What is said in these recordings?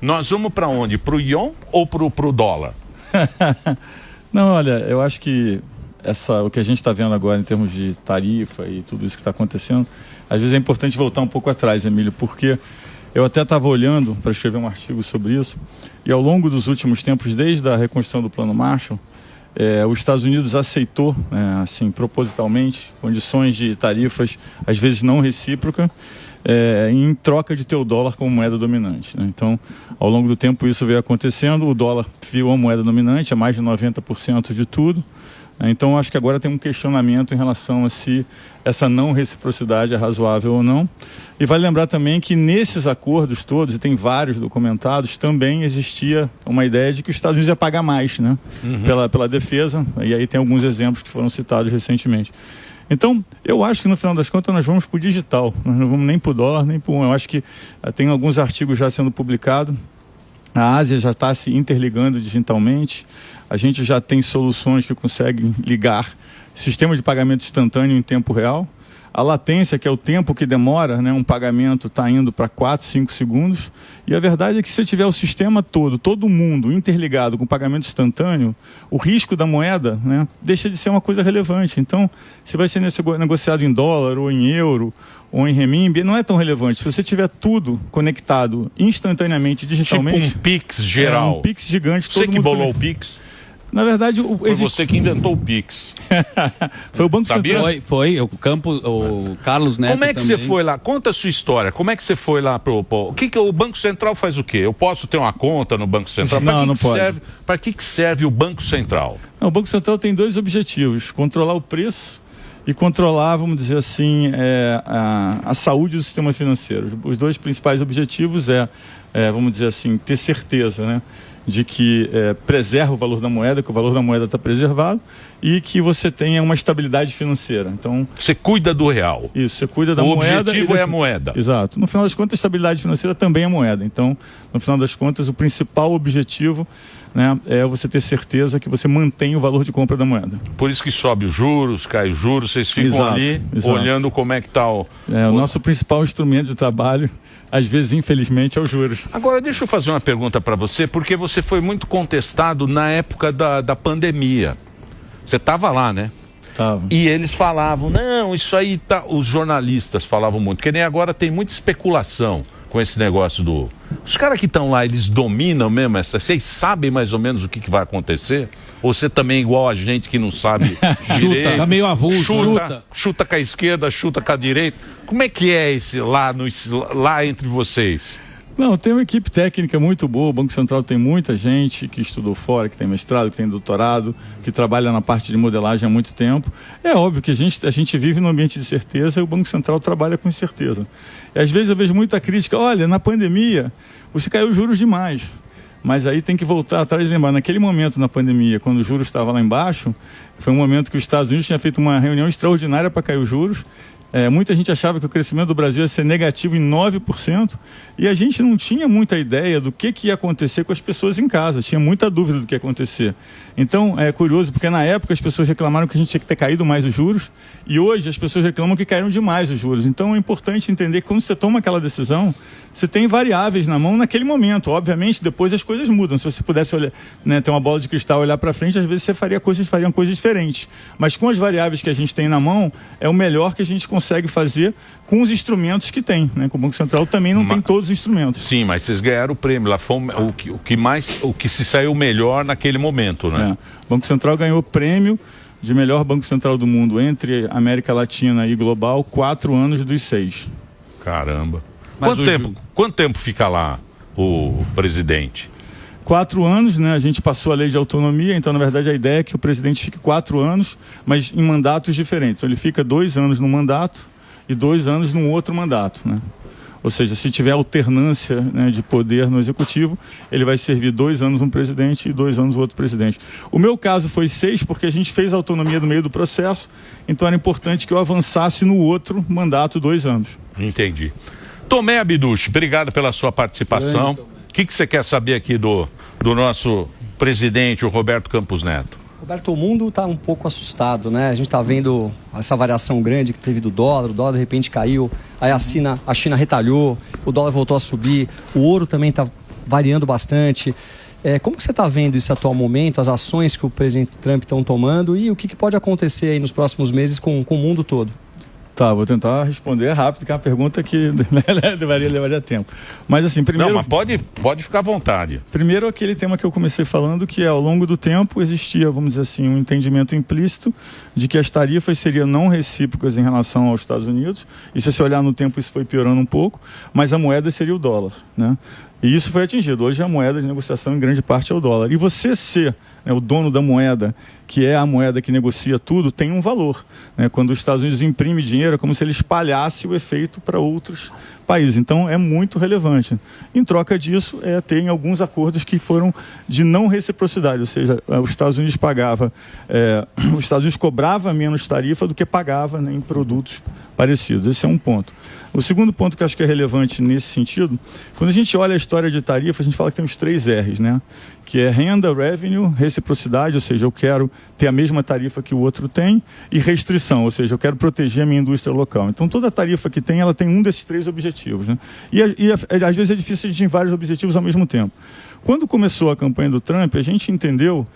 nós vamos para onde? Para o ion ou para o dólar? Não, olha, eu acho que o que a gente está vendo agora em termos de tarifa e tudo isso que está acontecendo, às vezes é importante voltar um pouco atrás, Emílio, porque eu até estava olhando para escrever um artigo sobre isso, e ao longo dos últimos tempos, desde a reconstrução do Plano Marshall, os Estados Unidos aceitou, assim, propositalmente, condições de tarifas, às vezes não recíprocas, em troca de ter o dólar como moeda dominante, né? Então, ao longo do tempo isso veio acontecendo, o dólar virou a moeda dominante, é mais de 90% de tudo. Então, acho que agora tem um questionamento em relação a se essa não reciprocidade é razoável ou não. E vale lembrar também que nesses acordos todos, e tem vários documentados, também existia uma ideia de que os Estados Unidos ia pagar mais, né? Pela defesa, e aí tem alguns exemplos que foram citados recentemente. Então, eu acho que no final das contas nós vamos para o digital, nós não vamos nem para o dólar, nem para o... Eu acho que tem alguns artigos já sendo publicados, a Ásia já está se interligando digitalmente, a gente já tem soluções que conseguem ligar sistema de pagamento instantâneo em tempo real. A latência, que é o tempo que demora, né, um pagamento está indo para 4, 5 segundos. E a verdade é que se você tiver o sistema todo mundo interligado com pagamento instantâneo, o risco da moeda, né, deixa de ser uma coisa relevante. Então, se vai ser negociado em dólar ou em euro ou em renminbi, não é tão relevante. Se você tiver tudo conectado instantaneamente, digitalmente... Tipo um Pix geral. Um Pix gigante. Você que bolou o Pix? Na verdade, foi você que inventou o Pix. Foi o Banco Central. Foi o Carlos Neto. Como é que também. você foi lá? Conta a sua história. Como é que você foi lá o Banco Central faz o quê? Eu posso ter uma conta no Banco Central? Não pode. Para que serve o Banco Central? Não, o Banco Central tem dois objetivos: controlar o preço e controlar, vamos dizer assim, a saúde do sistema financeiro. Os dois principais objetivos vamos dizer assim, ter certeza, né, de que preserva o valor da moeda, que o valor da moeda está preservado e que você tenha uma estabilidade financeira. Então, você cuida do real. Isso, você cuida da moeda. O objetivo é a moeda. Exato. No final das contas, a estabilidade financeira também é moeda. Então, no final das contas, o principal objetivo, né, é você ter certeza que você mantém o valor de compra da moeda. Por isso que sobe os juros, cai os juros, vocês ficam ali olhando como é que está o nosso principal instrumento de trabalho, às vezes, infelizmente, é os juros. Agora, deixa eu fazer uma pergunta para você, porque você foi muito contestado na época da pandemia. Você estava lá, né? Tava. E eles falavam, não, isso aí tá... Os jornalistas falavam muito, porque nem agora tem muita especulação com esse negócio do... Os caras que estão lá, eles dominam mesmo essa... Vocês sabem mais ou menos o que vai acontecer? Ou você também, igual a gente que não sabe direito? Tá meio avulso. Chuta com a esquerda, chuta com a direita. Como é que é esse lá entre vocês? Não, tem uma equipe técnica muito boa. O Banco Central tem muita gente que estudou fora, que tem mestrado, que tem doutorado, que trabalha na parte de modelagem há muito tempo. É óbvio que a gente vive num ambiente de certeza e o Banco Central trabalha com incerteza. E às vezes eu vejo muita crítica, olha, na pandemia você caiu os juros demais. Mas aí tem que voltar atrás e lembrar, naquele momento na pandemia, quando o juros estava lá embaixo, foi um momento que os Estados Unidos tinha feito uma reunião extraordinária para cair os juros. Muita gente achava que o crescimento do Brasil ia ser negativo em 9% e a gente não tinha muita ideia do que ia acontecer com as pessoas em casa, tinha muita dúvida do que ia acontecer. Então é curioso porque na época as pessoas reclamaram que a gente tinha que ter caído mais os juros e hoje as pessoas reclamam que caíram demais os juros. Então é importante entender que quando você toma aquela decisão, você tem variáveis na mão naquele momento. Obviamente depois as coisas mudam. Se você pudesse olhar, né, ter uma bola de cristal e olhar para frente, às vezes você fariam coisas diferentes. Mas com as variáveis que a gente tem na mão, é o melhor que a gente consegue fazer com os instrumentos que tem, né? Com o Banco Central também não tem todos os instrumentos. Sim, mas vocês ganharam o prêmio. Lá foi o que se saiu melhor naquele momento, né? O Banco Central ganhou o prêmio de melhor Banco Central do mundo entre América Latina e global, 4 anos dos 6. Caramba. Quanto tempo fica lá o presidente? 4 anos, né? A gente passou a lei de autonomia, então na verdade a ideia é que o presidente fique 4 anos, mas em mandatos diferentes. Então, ele fica 2 anos num mandato e 2 anos num outro mandato, né? Ou seja, se tiver alternância, né, de poder no executivo, ele vai servir 2 anos um presidente e 2 anos o outro presidente. O meu caso foi 6 porque a gente fez a autonomia no meio do processo, então era importante que eu avançasse no outro mandato 2 anos. Entendi. Tomé Abduch, obrigado pela sua participação. O que você quer saber aqui do nosso presidente, o Roberto Campos Neto? Roberto, o mundo está um pouco assustado, né? A gente está vendo essa variação grande que teve do dólar, o dólar de repente caiu, aí a China retalhou, o dólar voltou a subir, o ouro também está variando bastante. Como que você está vendo esse atual momento, as ações que o presidente Trump estão tomando e o que pode acontecer aí nos próximos meses com o mundo todo? Tá, vou tentar responder rápido, que é uma pergunta que levaria tempo. Mas assim, primeiro... Não, mas pode ficar à vontade. Primeiro, aquele tema que eu comecei falando, que ao longo do tempo existia, vamos dizer assim, um entendimento implícito de que as tarifas seriam não recíprocas em relação aos Estados Unidos. E se você olhar no tempo, isso foi piorando um pouco, mas a moeda seria o dólar, né? E isso foi atingido. Hoje a moeda de negociação em grande parte é o dólar. E você ser, né, o dono da moeda, que é a moeda que negocia tudo, tem um valor, né? Quando os Estados Unidos imprimem dinheiro, é como se ele espalhasse o efeito para outros países. Então é muito relevante. Em troca disso, tem alguns acordos que foram de não reciprocidade, ou seja, os Estados Unidos os Estados Unidos cobrava menos tarifa do que pagava, né, em produtos parecidos. Esse é um ponto. O segundo ponto que eu acho que é relevante nesse sentido, quando a gente olha a história de tarifa, a gente fala que tem os 3 R's, né? Que é renda, revenue, reciprocidade, ou seja, eu quero ter a mesma tarifa que o outro tem, e restrição, ou seja, eu quero proteger a minha indústria local. Então, toda tarifa que tem, ela tem um desses 3 objetivos, né? E às vezes é difícil de ter vários objetivos ao mesmo tempo. Quando começou a campanha do Trump, a gente entendeu,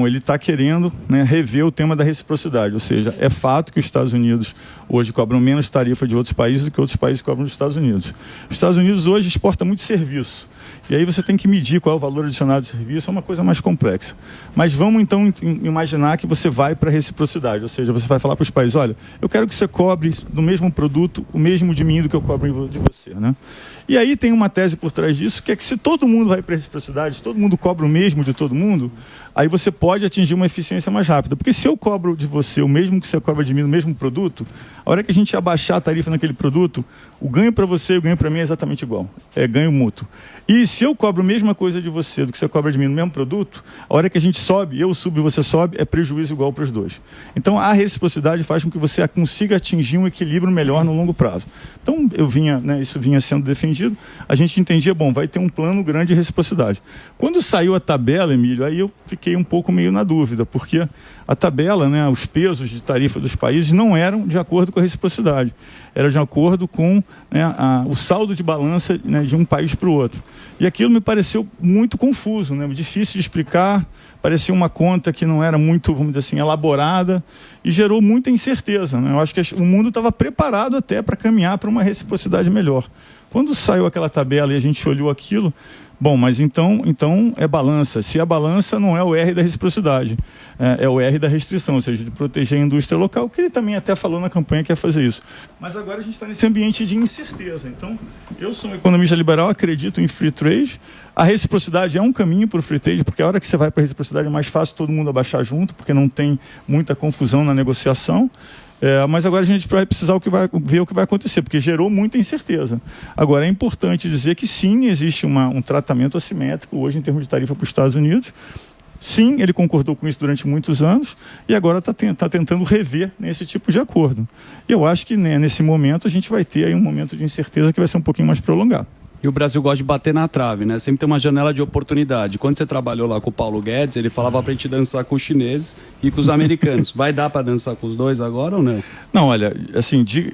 ele está querendo, né, rever o tema da reciprocidade, ou seja, é fato que os Estados Unidos hoje cobram menos tarifa de outros países do que outros países cobram dos Estados Unidos. Os Estados Unidos hoje exportam muito serviço. E aí você tem que medir qual é o valor adicional de serviço, é uma coisa mais complexa. Mas vamos então imaginar que você vai para a reciprocidade, ou seja, você vai falar para os países, olha, eu quero que você cobre do mesmo produto o mesmo de mim do que eu cobro de você, né? E aí tem uma tese por trás disso, que é que se todo mundo vai para a reciprocidade, se todo mundo cobra o mesmo de todo mundo, aí você pode atingir uma eficiência mais rápida. Porque se eu cobro de você o mesmo que você cobra de mim no mesmo produto, a hora que a gente abaixar a tarifa naquele produto, o ganho para você e o ganho para mim é exatamente igual. É ganho mútuo. E se eu cobro a mesma coisa de você do que você cobra de mim no mesmo produto, a hora que a gente sobe, eu subo e você sobe, é prejuízo igual para os dois. Então a reciprocidade faz com que você consiga atingir um equilíbrio melhor no longo prazo. Então isso vinha sendo defendido, a gente entendia, vai ter um plano grande de reciprocidade. Quando saiu a tabela, Emílio, aí eu fiquei um pouco meio na dúvida, porque a tabela, né, os pesos de tarifa dos países não eram de acordo com a reciprocidade, era de acordo com, né, o saldo de balança, né, de um país para o outro. E aquilo me pareceu muito confuso, né, difícil de explicar, parecia uma conta que não era muito, vamos dizer assim, elaborada e gerou muita incerteza, né? Eu acho que o mundo estava preparado até para caminhar para uma reciprocidade melhor. Quando saiu aquela tabela e a gente olhou aquilo, mas então é balança. Se a balança não é o R da reciprocidade, é o R da restrição, ou seja, de proteger a indústria local, que ele também até falou na campanha que ia fazer isso. Mas agora a gente está nesse ambiente de incerteza. Então, eu sou um economista liberal, acredito em free trade. A reciprocidade é um caminho para o free trade, porque a hora que você vai para a reciprocidade é mais fácil todo mundo abaixar junto, porque não tem muita confusão na negociação. Mas agora a gente vai precisar ver o que vai acontecer, porque gerou muita incerteza. Agora, é importante dizer que sim, existe um tratamento assimétrico hoje em termos de tarifa para os Estados Unidos. Sim, ele concordou com isso durante muitos anos e agora está tentando rever, né, esse tipo de acordo. E eu acho que, né, nesse momento a gente vai ter aí um momento de incerteza que vai ser um pouquinho mais prolongado. E o Brasil gosta de bater na trave, né? Sempre tem uma janela de oportunidade. Quando você trabalhou lá com o Paulo Guedes, ele falava pra gente dançar com os chineses e com os americanos. Vai dar para dançar com os dois agora ou não? Não, olha, assim, de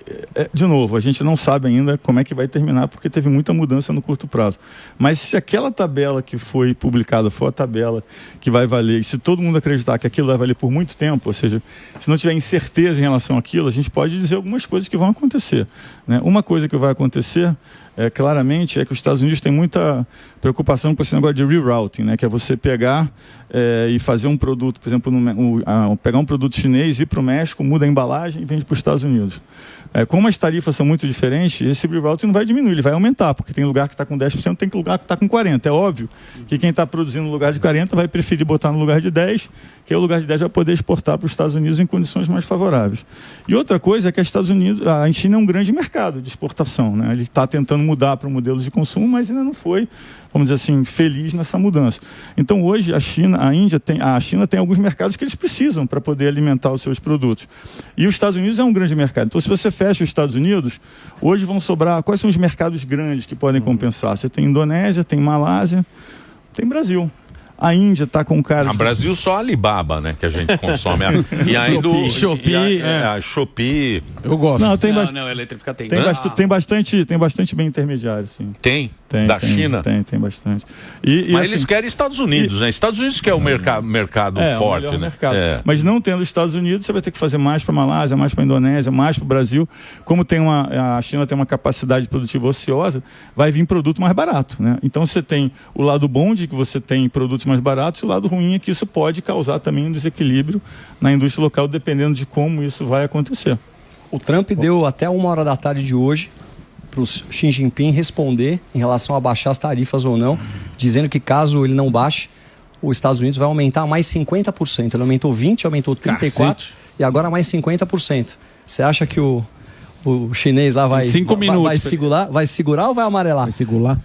novo, a gente não sabe ainda como é que vai terminar, porque teve muita mudança no curto prazo. Mas se aquela tabela que foi publicada for a tabela que vai valer, e se todo mundo acreditar que aquilo vai valer por muito tempo, ou seja, se não tiver incerteza em relação àquilo, a gente pode dizer algumas coisas que vão acontecer, né? Uma coisa que vai acontecer claramente é que os Estados Unidos têm muita preocupação com esse negócio de rerouting, né? Que é você pegar e fazer um produto, por exemplo, pegar um produto chinês, ir para o México, muda a embalagem e vende para os Estados Unidos. Como as tarifas são muito diferentes, esse rerouting não vai diminuir, ele vai aumentar, porque tem lugar que está com 10%, tem lugar que está com 40%. É óbvio que quem está produzindo no lugar de 40% vai preferir botar no lugar de 10%, que o lugar de 10% vai poder exportar para os Estados Unidos em condições mais favoráveis. E outra coisa é que a China é um grande mercado de exportação, né? Ele está tentando mudar para o modelo de consumo, mas ainda não foi, vamos dizer assim, feliz nessa mudança. Então hoje a China tem alguns mercados que eles precisam para poder alimentar os seus produtos. E os Estados Unidos é um grande mercado. Então se você fecha os Estados Unidos, hoje vão sobrar, quais são os mercados grandes que podem compensar? Você tem Indonésia, tem Malásia, tem Brasil. A Índia está com cara No Brasil só a Alibaba, né, que a gente consome. E ainda o Shopee, a Shopee. Eu gosto. Não, tem elétrica tem. tem bastante bem intermediário, sim. Tem? Da China? Tem bastante. Mas assim, eles querem Estados Unidos, né? Estados Unidos que é o mercado forte, o né? Mercado. Mas não tendo os Estados Unidos, você vai ter que fazer mais para a Malásia, mais para a Indonésia, mais para o Brasil. Como a China tem uma capacidade produtiva ociosa, vai vir produto mais barato, né? Então você tem o lado bom de que você tem produtos mais baratos, e o lado ruim é que isso pode causar também um desequilíbrio na indústria local, dependendo de como isso vai acontecer. O Trump deu até 1h da tarde de hoje para o Xi Jinping responder em relação a baixar as tarifas ou não, dizendo que caso ele não baixe, os Estados Unidos vai aumentar mais 50%. Ele aumentou 20%, aumentou 34% e agora mais 50%. Você acha que o chinês lá vai segurar ou vai amarelar? Vai segurar?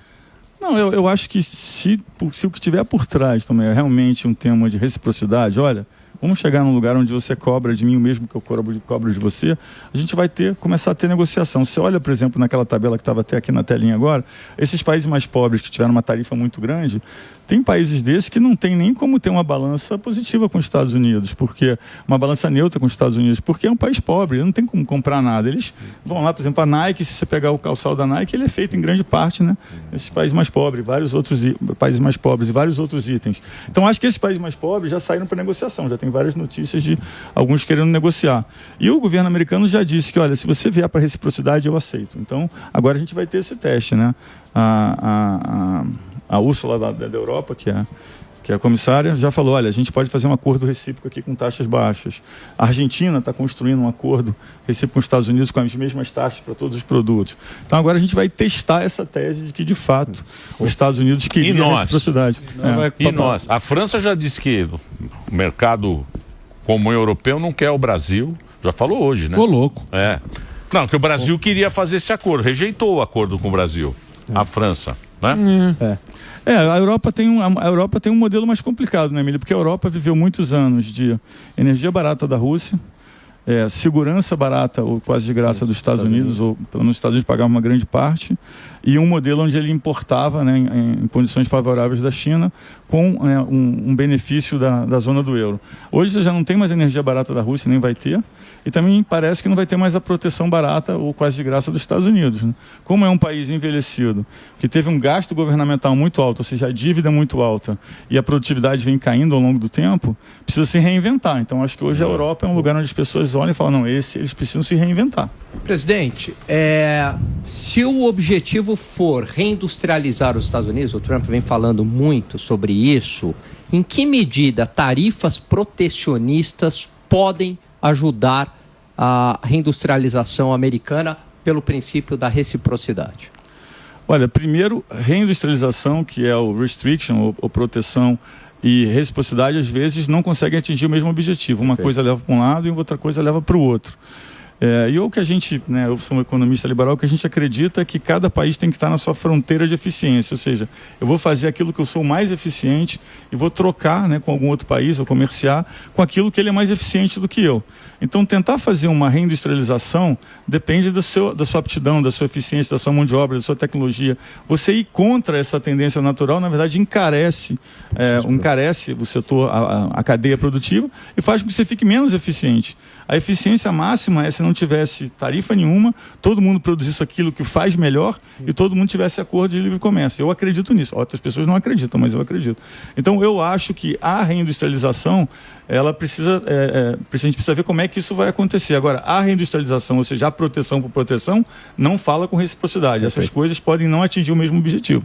Não, eu acho que se o que tiver por trás também é realmente um tema de reciprocidade, olha, vamos chegar num lugar onde você cobra de mim o mesmo que eu cobro de você, a gente vai começar a ter negociação. Você olha, por exemplo, naquela tabela que estava até aqui na telinha agora, esses países mais pobres que tiveram uma tarifa muito grande, tem países desses que não tem nem como ter uma balança positiva com os Estados Unidos, porque uma balança neutra com os Estados Unidos, porque é um país pobre, não tem como comprar nada. Eles vão lá, por exemplo, a Nike, se você pegar o calçado da Nike, ele é feito em grande parte, né, nesses países mais pobres, vários outros países mais pobres e vários outros itens. Então acho que esses países mais pobres já saíram para negociação, já tem várias notícias de alguns querendo negociar. E o governo americano já disse que, olha, se você vier para reciprocidade, eu aceito. Então agora a gente vai ter esse teste, né? A Úrsula da Europa, que é a comissária, já falou, olha, a gente pode fazer um acordo recíproco aqui com taxas baixas. A Argentina está construindo um acordo recíproco com os Estados Unidos com as mesmas taxas para todos os produtos. Então agora a gente vai testar essa tese de que, de fato, os Estados Unidos queriam reciprocidade. E nós? A França já disse que o mercado comum europeu não quer o Brasil. Já falou hoje, né? Tô louco. Não, que o Brasil queria fazer esse acordo. Rejeitou o acordo com o Brasil. A França, né? A Europa tem um modelo mais complicado, né, Emílio? Porque a Europa viveu muitos anos de energia barata da Rússia, segurança barata ou quase de graça dos Estados Unidos, ou pelo menos os Estados Unidos pagavam uma grande parte, e um modelo onde ele importava, né, em condições favoráveis da China, com um benefício da zona do euro. Hoje você já não tem mais energia barata da Rússia, nem vai ter, e também parece que não vai ter mais a proteção barata ou quase de graça dos Estados Unidos, né? Como é um país envelhecido, que teve um gasto governamental muito alto, ou seja, a dívida muito alta, e a produtividade vem caindo ao longo do tempo, precisa se reinventar. Então acho que hoje a Europa é um lugar onde as pessoas olham e falam, não, eles precisam se reinventar. Presidente, se o objetivo for reindustrializar os Estados Unidos, o Trump vem falando muito sobre isso, em que medida tarifas protecionistas podem ajudar a reindustrialização americana pelo princípio da reciprocidade? Olha, primeiro, reindustrialização, que é o restriction, ou proteção, e reciprocidade, às vezes, não conseguem atingir o mesmo objetivo. Uma coisa leva para um lado e outra coisa leva para o outro. E o que a gente, né, eu sou um economista liberal, o que a gente acredita é que cada país tem que estar na sua fronteira de eficiência, ou seja, eu vou fazer aquilo que eu sou mais eficiente e vou trocar, né, com algum outro país ou comerciar com aquilo que ele é mais eficiente do que eu. Então tentar fazer uma reindustrialização depende da sua aptidão, da sua eficiência, da sua mão de obra, da sua tecnologia. Você ir contra essa tendência natural, na verdade, encarece o setor, a cadeia produtiva, e faz com que você fique menos eficiente. A eficiência máxima é se não tivesse tarifa nenhuma, todo mundo produzisse aquilo que faz melhor e todo mundo tivesse acordo de livre comércio. Eu acredito nisso. Outras pessoas não acreditam, mas eu acredito. Então eu acho que a reindustrialização, ela precisa, a gente precisa ver como é que isso vai acontecer. Agora, a reindustrialização, ou seja, a proteção por proteção, não fala com reciprocidade. Essas coisas podem não atingir o mesmo objetivo.